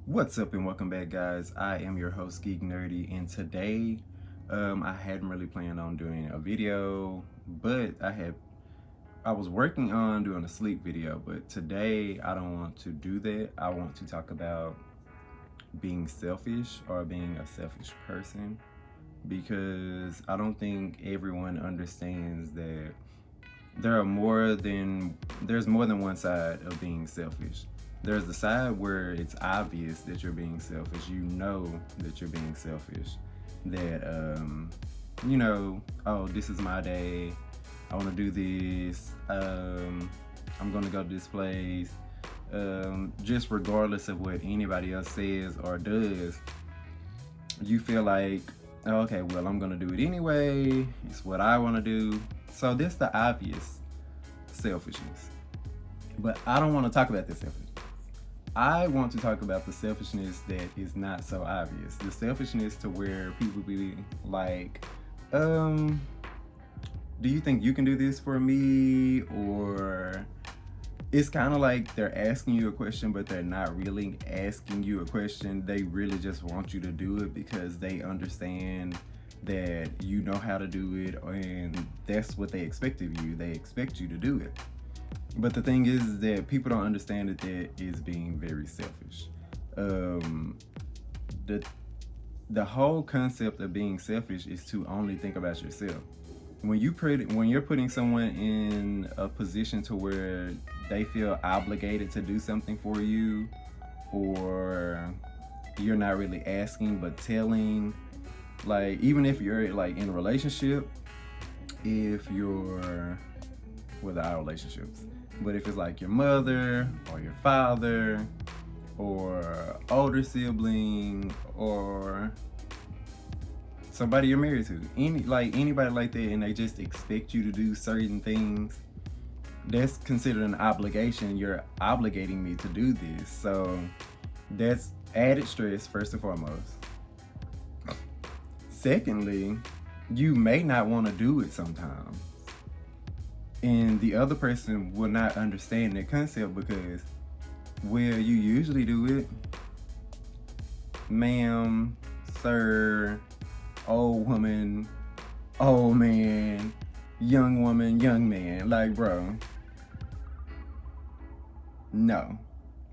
What's up and welcome back, guys. I am your host GeekNerdy, and today I hadn't really planned on doing a video, but I was working on doing a sleep video, but today I don't want to do that. I want to talk about being selfish or being a selfish person, because I don't think everyone understands that there's more than one side of being selfish. There's the side where it's obvious that you're being selfish. You know that you're being selfish. That oh, this is my day. I want to do this. I'm gonna go to this place. Just regardless of what anybody else says or does, you feel like, oh, okay, well, I'm gonna do it anyway. It's what I want to do. So this the obvious selfishness. But I don't want to talk about this selfishness. I want to talk about the selfishness that is not so obvious. The selfishness to where people be like, do you think you can do this for me? Or it's kind of like they're asking you a question, but they're not really asking you a question. They really just want you to do it because they understand that you know how to do it, and that's what they expect of you. They expect you to do it. But the thing is that people don't understand that is being very selfish. The whole concept of being selfish is to only think about yourself. When you're putting someone in a position to where they feel obligated to do something for you, or you're not really asking but telling, like even if you're like in a relationship, if you're with our relationships, but if it's like your mother or your father or older sibling or somebody you're married to, anybody like that, and they just expect you to do certain things, that's considered an obligation. You're obligating me to do this. So that's added stress, first and foremost. Secondly, you may not want to do it sometimes, and the other person will not understand that concept because, well, you usually do it, ma'am, sir, old woman, old man, young woman, young man. Like, bro, no,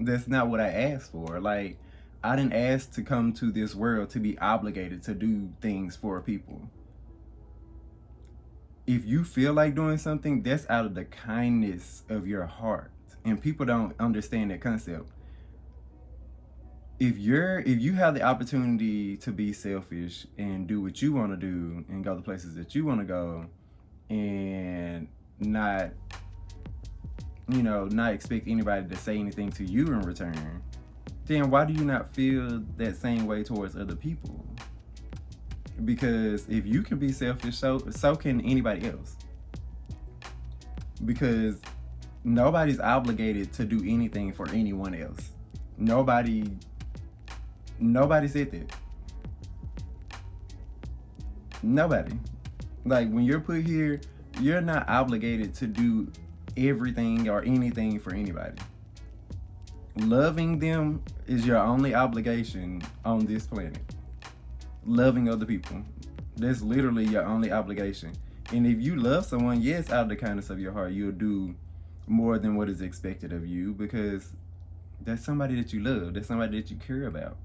that's not what I asked for. Like, I didn't ask to come to this world to be obligated to do things for people. If you feel like doing something, that's out of the kindness of your heart. And people don't understand that concept. If you have the opportunity to be selfish and do what you want to do and go the places that you want to go, and not expect anybody to say anything to you in return, then why do you not feel that same way towards other people? Because if you can be selfish, so can anybody else. Because nobody's obligated to do anything for anyone else. Nobody said that. Nobody. Like, when you're put here, you're not obligated to do everything or anything for anybody. Loving them is your only obligation on this planet. Loving other people, that's literally your only obligation. And if you love someone, yes, out of the kindness of your heart, you'll do more than what is expected of you, because that's somebody that you love, that's somebody that you care about.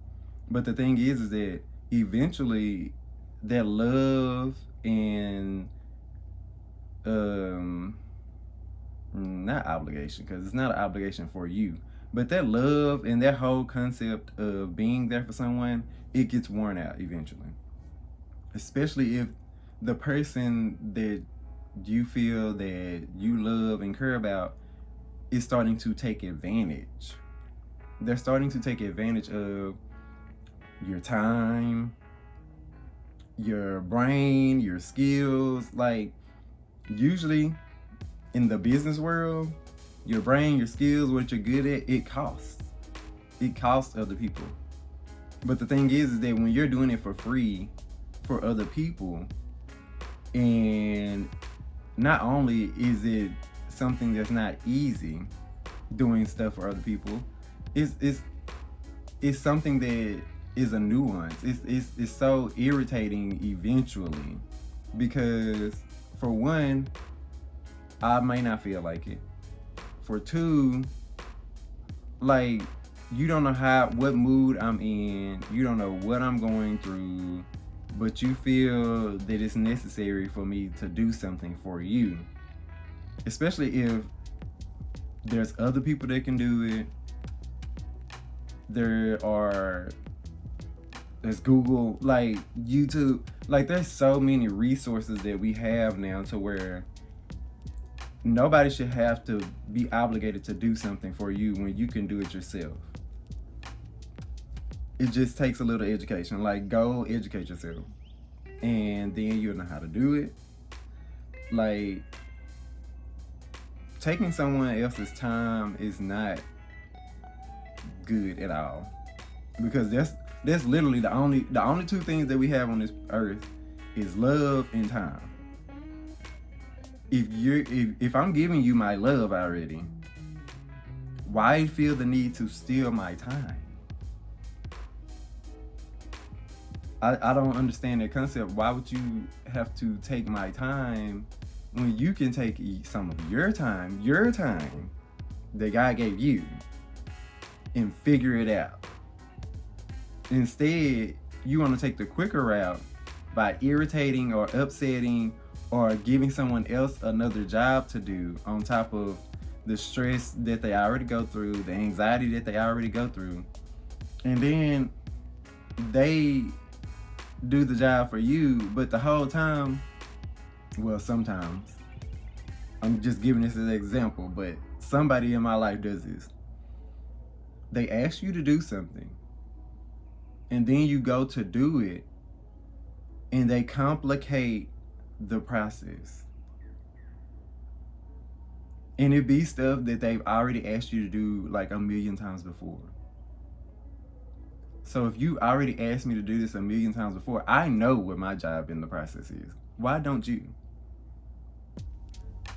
But the thing is that eventually that love and not obligation, because it's not an obligation for you, but that love and that whole concept of being there for someone, it gets worn out eventually. Especially if the person that you feel that you love and care about is starting to take advantage. They're starting to take advantage of your time, your brain, your skills. Like, usually in the business world, your brain, your skills, what you're good at, it costs. It costs other people. But the thing is that when you're doing it for free for other people, and not only is it something that's not easy, doing stuff for other people, it's it's something that is a nuance. It's so irritating eventually, because for one, I may not feel like it. For two, like, you don't know what mood I'm in, you don't know what I'm going through, but you feel that it's necessary for me to do something for you. Especially if there's other people that can do it. There's Google, like YouTube, like there's so many resources that we have now to where nobody should have to be obligated to do something for you when you can do it yourself. It just takes a little education. Like, go educate yourself, and then you'll know how to do it. Like, taking someone else's time is not good at all, because that's literally the only two things that we have on this earth is love and time. If I'm giving you my love already, why feel the need to steal my time? I don't understand that concept. Why would you have to take my time when you can take some of your time that God gave you, and figure it out? Instead, you want to take the quicker route by irritating or upsetting or giving someone else another job to do on top of the stress that they already go through, the anxiety that they already go through. And then they do the job for you, but the whole time, well, sometimes, I'm just giving this as an example, but somebody in my life does this. They ask you to do something, and then you go to do it, and they complicate the process. And it be stuff that they've already asked you to do like a million times before. So if you already asked me to do this a million times before, I know what my job in the process is. Why don't you?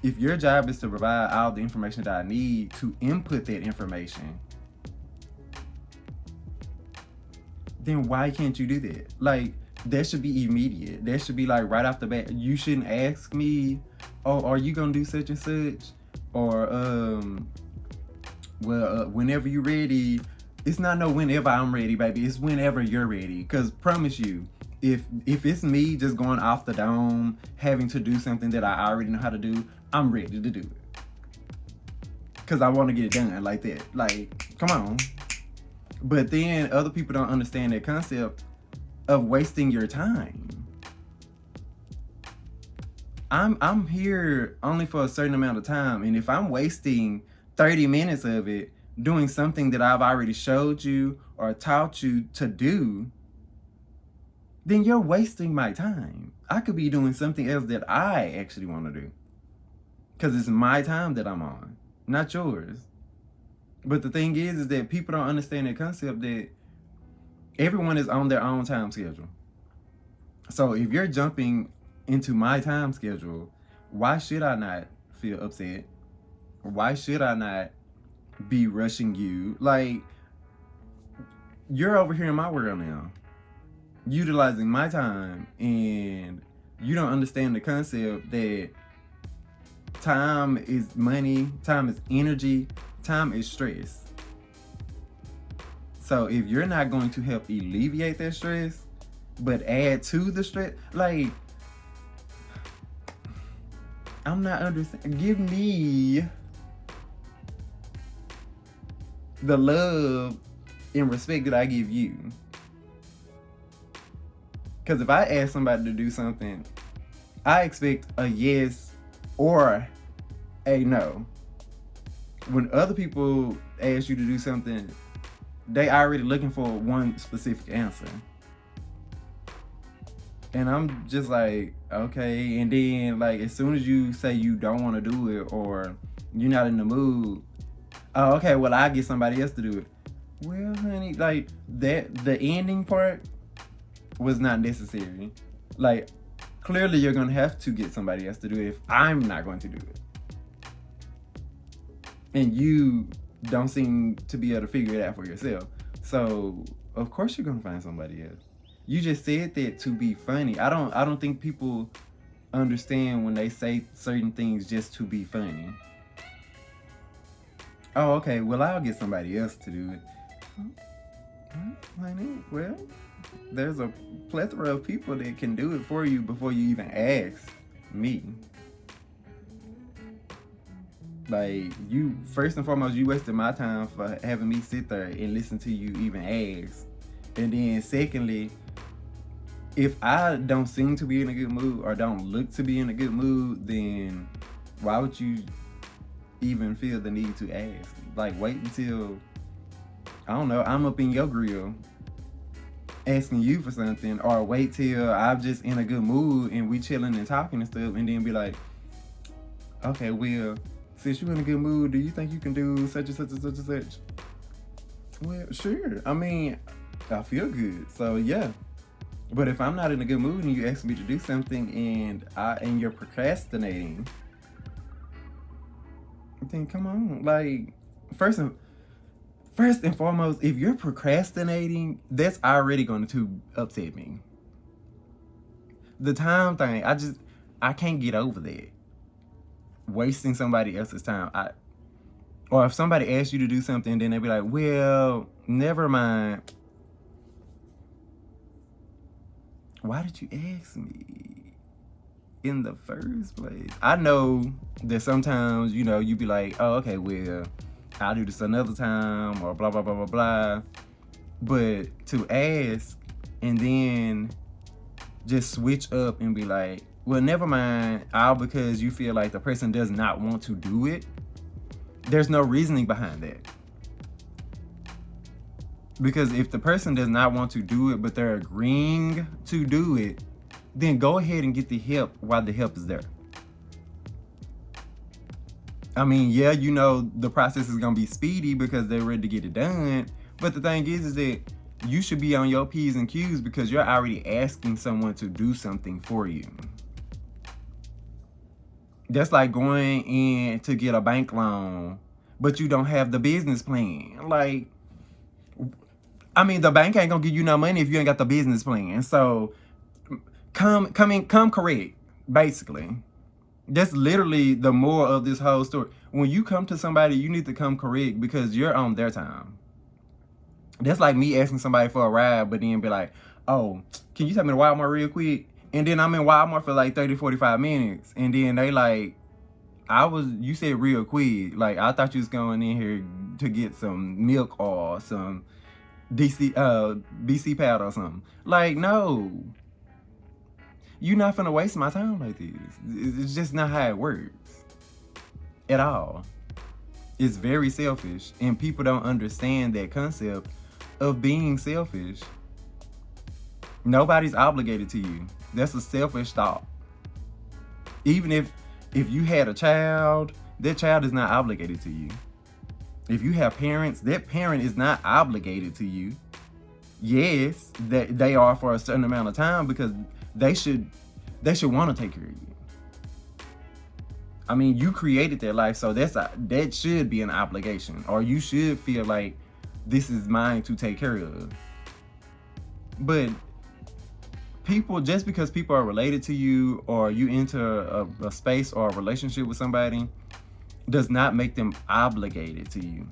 If your job is to provide all the information that I need to input that information, then why can't you do that? Like, that should be immediate. That should be like right off the bat. You shouldn't ask me, oh, are you gonna do such and such? Or, whenever you're ready. It's not no whenever I'm ready, baby. It's whenever you're ready. Because promise you, if it's me just going off the dome, having to do something that I already know how to do, I'm ready to do it. Because I want to get it done like that. Like, come on. But then other people don't understand that concept of wasting your time. I'm here only for a certain amount of time, and if I'm wasting 30 minutes of it doing something that I've already showed you or taught you to do, then you're wasting my time. I could be doing something else that I actually want to do, because it's my time that I'm on, not yours. But the thing is that people don't understand the concept that everyone is on their own time schedule. So if you're jumping into my time schedule, why should I not feel upset? Why should I not be rushing you? Like, you're over here in my world now, utilizing my time, and you don't understand the concept that time is money, time is energy, time is stress. So if you're not going to help alleviate that stress, but add to the stress, like, I'm not understanding. Give me the love and respect that I give you. Because if I ask somebody to do something, I expect a yes or a no. When other people ask you to do something, they already looking for one specific answer. And I'm just like, okay. And then, like, as soon as you say you don't want to do it or you're not in the mood, oh, okay, well, I'll get somebody else to do it. Well, honey, like, that, the ending part was not necessary. Like, clearly you're going to have to get somebody else to do it if I'm not going to do it. And you don't seem to be able to figure it out for yourself. So of course you're gonna find somebody else. You just said that to be funny. I don't think people understand when they say certain things just to be funny. Oh, okay, well I'll get somebody else to do it. Honey, well, there's a plethora of people that can do it for you before you even ask me. Like, you, first and foremost, you wasted my time for having me sit there and listen to you even ask. And then secondly, if I don't seem to be in a good mood or don't look to be in a good mood, then why would you even feel the need to ask? Like, wait until, I don't know, I'm up in your grill asking you for something, or wait till I'm just in a good mood and we chilling and talking and stuff, and then be like, okay, well, since you're in a good mood, do you think you can do such and such and such and such? Well, sure. I mean, I feel good, so yeah. But if I'm not in a good mood and you ask me to do something and you're procrastinating, then come on. Like, first and foremost, if you're procrastinating, that's already going to upset me. The time thing, I can't get over that. Wasting somebody else's time. Or if somebody asks you to do something, then they be like, well, never mind. Why did you ask me in the first place? I know that sometimes, you be like, oh, okay, well, I'll do this another time, or blah, blah, blah, blah, blah. But to ask and then just switch up and be like, well, never mind, all because you feel like the person does not want to do it, there's no reasoning behind that. Because if the person does not want to do it, but they're agreeing to do it, then go ahead and get the help while the help is there. I mean, yeah, the process is going to be speedy because they're ready to get it done. But the thing is that you should be on your P's and Q's because you're already asking someone to do something for you. That's like going in to get a bank loan, but you don't have the business plan. Like, I mean, the bank ain't gonna give you no money if you ain't got the business plan. So come correct, basically. That's literally the moral of this whole story. When you come to somebody, you need to come correct because you're on their time. That's like me asking somebody for a ride, but then be like, oh, can you take me to Walmart real quick? And then I'm in Walmart for like 30, 45 minutes. And then they like, you said real quick. Like, I thought you was going in here to get some milk or some BC powder or something. Like, no. You're not finna waste my time like this. It's just not how it works. At all. It's very selfish. And people don't understand that concept of being selfish. Nobody's obligated to you. That's a selfish thought. Even if you had a child, that child is not obligated to you. If you have parents, that parent is not obligated to you. Yes, that they are for a certain amount of time because they should want to take care of you. I mean, you created their life, so that should be an obligation, or you should feel like this is mine to take care of. But just because people are related to you or you enter a space or a relationship with somebody does not make them obligated to you.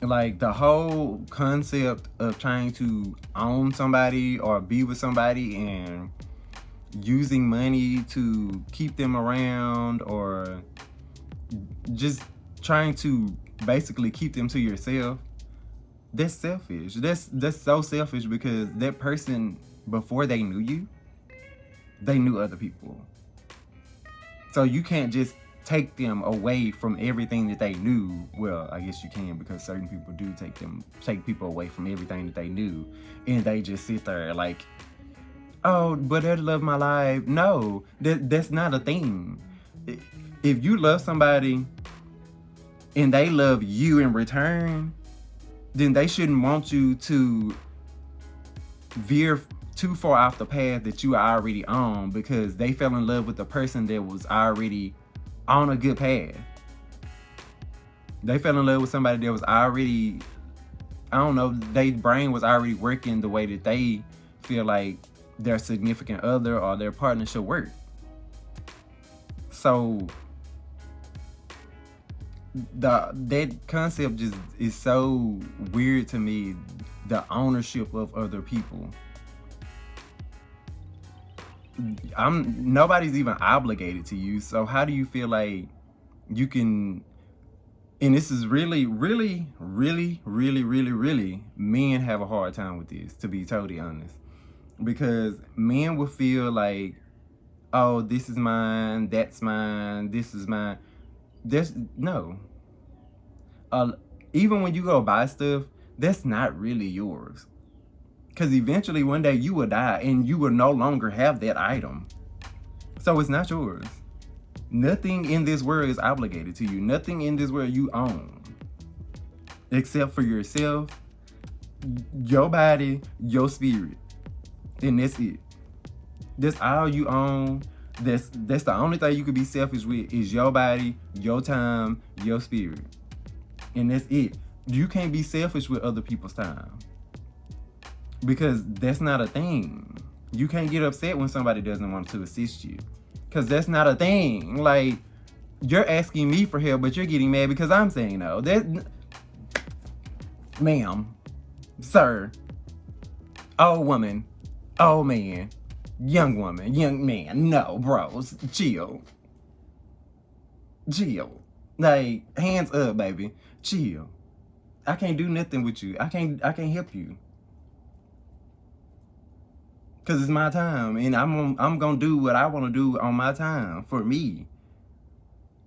Like, the whole concept of trying to own somebody or be with somebody and using money to keep them around or just trying to basically keep them to yourself, that's selfish. That's so selfish because that person, before they knew you, they knew other people. So you can't just take them away from everything that they knew. Well, I guess you can, because certain people do take people away from everything that they knew, and they just sit there like, oh, but they love my life. No, that's not a thing. If you love somebody and they love you in return, then they shouldn't want you to veer too far off the path that you are already on because they fell in love with the person that was already on a good path. They fell in love with somebody that was already I don't know, their brain was already working the way that they feel like their significant other or their partner should work. So that concept just is so weird to me. The ownership of other people. Nobody's even obligated to you. So how do you feel like you can? And this is really, men have a hard time with this, to be totally honest, because men will feel like, oh, this is mine, that's mine, this is mine. There's no. Even when you go buy stuff, that's not really yours. Because eventually one day you will die and you will no longer have that item. So it's not yours. Nothing in this world is obligated to you. Nothing in this world you own. Except for yourself, your body, your spirit. And that's it. That's all you own. That's the only thing you could be selfish with is your body, your time, your spirit. And that's it. You can't be selfish with other people's time. Because that's not a thing. You can't get upset when somebody doesn't want to assist you. Because that's not a thing. Like, you're asking me for help, but you're getting mad because I'm saying no. Ma'am, sir, old woman, old man, young woman, young man. No, bros, chill. Chill. Like, hands up, baby. Chill. I can't do nothing with you. I can't help you. Cause it's my time, and I'm gonna do what I want to do on my time for me.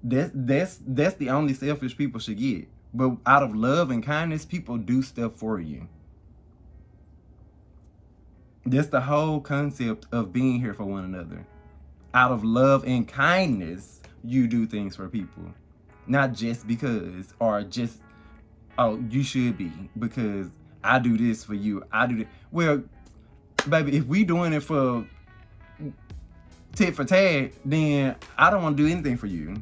That's the only selfish people should get. But out of love and kindness, people do stuff for you. That's the whole concept of being here for one another. Out of love and kindness, you do things for people, not just because or just, oh, you should be because I do this for you. I do that. Well, baby, if we doing it for tit for tat, then I don't want to do anything for you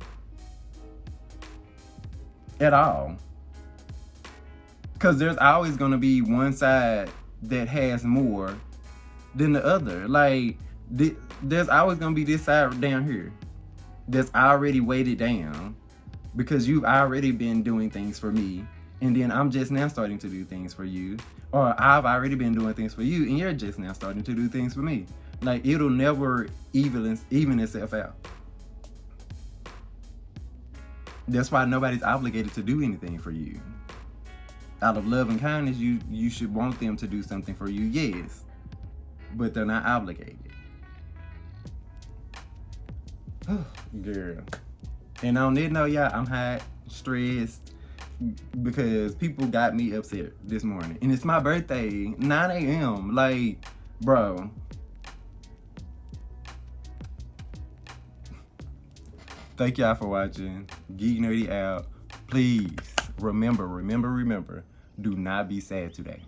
at all. Because there's always going to be one side that has more than the other. Like, there's always going to be this side down here that's already weighted down because you've already been doing things for me. And then I'm just now starting to do things for you. Or I've already been doing things for you and you're just now starting to do things for me. Like, it'll never even itself out. That's why nobody's obligated to do anything for you. Out of love and kindness, you should want them to do something for you, yes. But they're not obligated. Girl. And on that note, y'all, I'm hot, stressed, because people got me upset this morning. And it's my birthday, 9 a.m. Like, bro. Thank y'all for watching. GeekNerdy out. Please, remember, do not be sad today.